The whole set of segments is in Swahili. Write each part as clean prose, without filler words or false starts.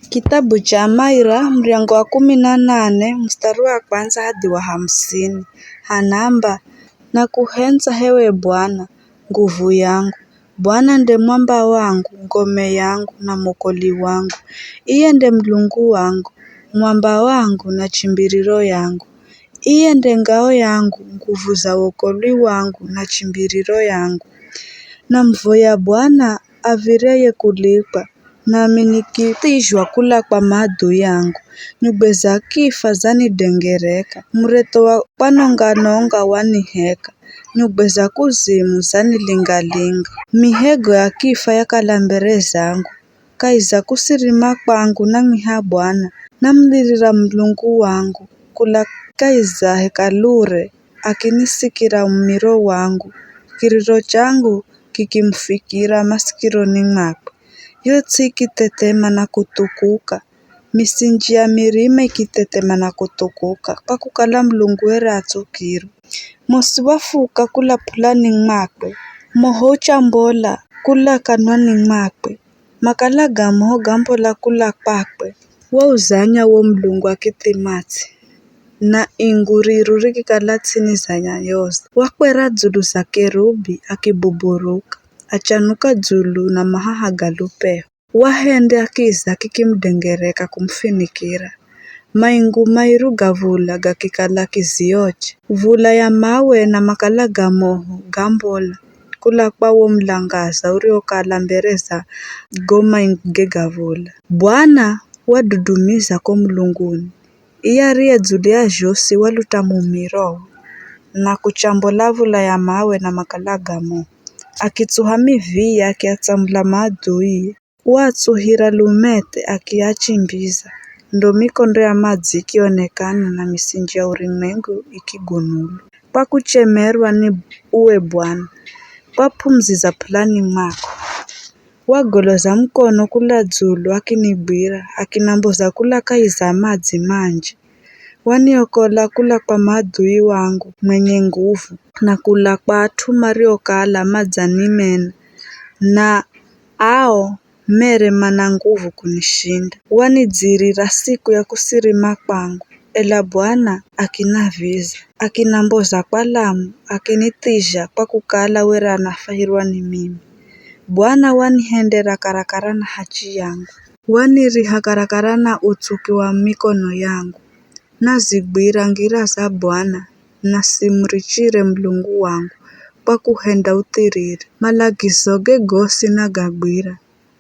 Kitabu cha Maira mlango wa 18 mstari wa kwanza hadi wa 50. Hanamba, na kuhenza hewe Bwana, nguvu yangu. Bwana nde mwamba wangu, ngome yangu na mokoli wangu. Iye nde mlungu wangu, mwamba wangu na chimbiriro yangu. Iye nde ngao yangu, nguvu za wokoli wangu na chimbiriro yangu. Na mvoya Bwana avireye kulipa, nami nikitijwa kula kwa maadui yangu. Nyugbe za kifa zanidengereka, mreto wa panonga waniheka. Nyugbe za kuzimu zanilingalinga, mihego ya kifa yakala mbere zangu. Kaiza kusirima kwangu namiha Bwana, namlirira mlungu wangu. Kula kaiza hekalure, akinisikira umiro wangu. Kiriro changu kikimfikira masikironi mwake. Yotsi ikitetema na kutukuka, misinji ya mirima ikitetema na kutukuka, pakukala mlungu ere atsukiro. Mosi wafuka kula pulani mwakwe, moho chambola kula kanwani mwakwe, makala gamoho gambola kula kwakwe. Wauzanya wo mlungu akitimatsi, na inguriru rikikala tsini zanya yose. Wakwera dzulu za kerubi akibuburuka, achanuka dzulu na mahaha galupeho. Wahende akiza kikimdengereka kumfinikira. Maingu mairu gavula gakikala kizioche. Vula ya mawe na makala gamoho gambola. Kula kwawo mlangaza uriokala mbereza goma inge gavula. Bwana wadudumiza ko mlunguni. Iyariye dzulu ya josi waluta mumiroho. Na kuchambola vula ya mawe na makala gamoho. Akitsuhami viya akiatsamula maadui. Watsuhira lumete akiachimbiza. Ndo mikondo ya madzi ikionekana na misinji ya ulimwengu ikigunulu. Pakuchemerwa ni uwe Bwana, papumziza pulani mwako. Wagoloza mkono kula dzulu akinibwira, akinamboza kula kaiza madzi manje. Waniokola kula kwa maadui wangu mwenye nguvu, na kula kwa atuma riokala madzanimena, na ao mere mana nguvu kunishinda. Wanidzirira siku ya kusirima kwangu, ela Bwana akinaviza. Akinamboza kwa lamu, akinitija kwa kukala wera anafahirwa ni mimi. Bwana wanihendera karakara na hachi yangu. Waniriha karakara na utsuki wa mikono yangu. Nazigwira ngira za Bwana, nasimrichire mlungu wangu, kwa kuhenda utiriri. Malagizo ge gosi nagagwira,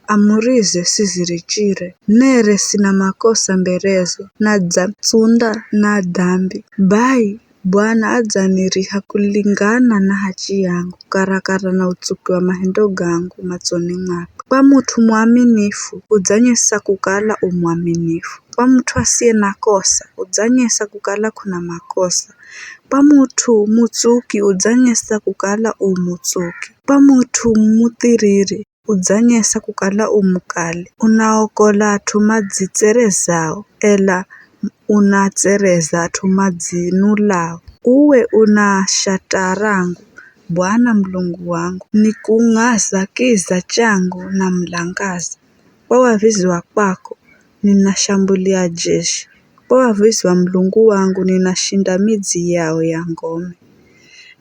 amurize sizirichire. Nere sina makosa mberezo, nadzatsunda na dhambi. Bai, Bwana adzaniriha kulingana na hachi yangu, karakara na utsuki wa mahendo gangu matsoni mwake. Kwa mutu mwaminifu, udzanyesa kukala umwaminifu. Kwa mutu asiye na kosa, udzanyesa kukala kuna makosa. Pa mutu mutsuki, udzanyesa kukala umutsuki. Pa mutu mutiriri, udzanyesa kukala umukali. Unaokola atumadzitserezao, ela unatsereza atumadzinulao. Uwe unashatarangu, Bwana mlungu wangu, nikung'aza kiza changu na mlangaza. Kwa wavizi wa kwako, ninashambulia jeshi. Kwa wavizi wa mlungu wangu, ninashinda midzi yao ya ngome.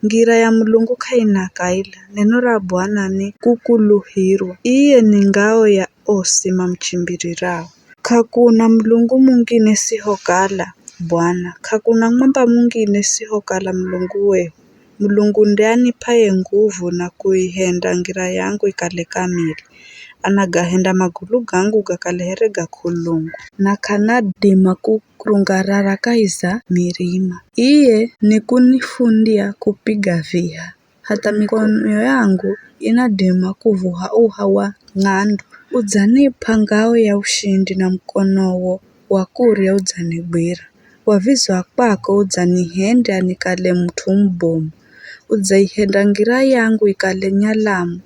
Ngira ya mlungu kaina kaila, neno la Bwana ni kukuluhirwa. Iye ni ngao ya osi mamchimbirirao. Kakuna mlungu mwingine sihokala, Bwana. Kakuna mwamba mwingine sihokala mlungu wehu. Mlungu nde anipaye nguvu na kuihenda ngira yangu ikale kamili. Anagahenda magulu gangu gakalehere gakulungu. Na kanadima kukrungarara kaiza mirima. Iye ni kunifundia kupiga viha. Hata mikono yangu inadima kuvuha uhawa ng'andu. Udzanipa ngao ya ushindi na mkonowo wa kuria udzanibwira. Wavizi wa kwako udzanihenda nikale mtu mbomu. Udzaihenda ngira yangu ikale nyalamu,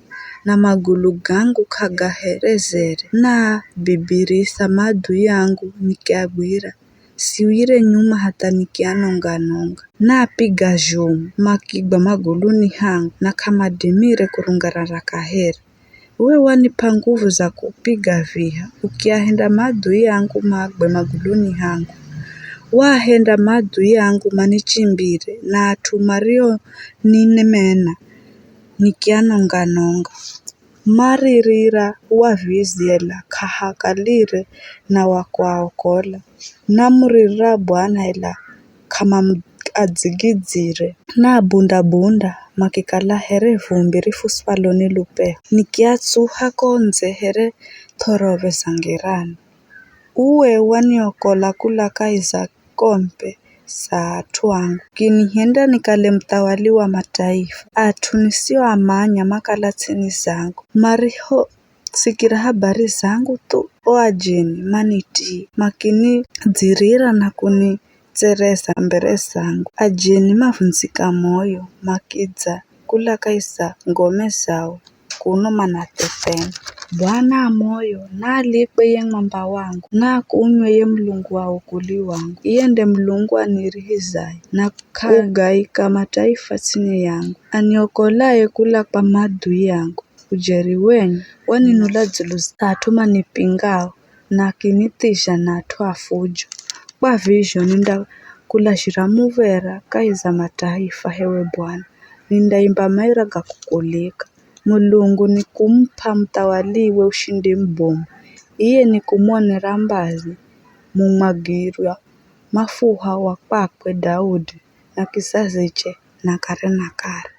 na magulu gangu kagaherezere. Na bibirisa maadui yangu nikiagwira. Siwire nyuma hata nikianonga. Na piga jumu, makigba maguluni hangu, na kamadimire kurungarara kahere. Uwe wanipa nguvu za kupiga viha, ukiahenda maadui yangu magwe maguluni hangu. Wahenda maadui yangu manichimbire, na atumario ninemena, nikianonga. Maririra waviziela kahakalire na wakwaokola. Namuririra Bwana ela kama adzigizire. Na bunda makikala here vumbi rifuswalo nilupe. Nikiatsuha konze here thorove sangirani. Uwe waniokola kula kaiza kompe saa twangu. Kinihenda nikale mtawali wa mataifa. Atunisio amanya makala tini zangu. Mariho sikira habari zangu tu oajeni maniti. Makini dzirira na kuni tseresa mbere zangu. Ajeni mavunzika moyo makidza kula kaisa ngome zao kuno manatepena. Bwana moyo na alikwe ye mwamba wangu na kunywe ye mlungu wa ukuli wangu. Iende mlungu anirihizai na kugaika mataifa chini yangu. Aniokolaye kula kwa maadui yangu. Ujeri wenyu waninula dzulu atuma nipingao na kinitisha na atua fujo. Kwa vizho ninda kula shiramuvera kaiza mataifa hewe Bwana. Nindaimba maira gakukulika. Mulungu ni kumpa mtawaliwe ushindi mbomu. Iye ni kumwonera mbazi mumagirwa mafuha wa kwakwe Daudi na kizazi che na kare.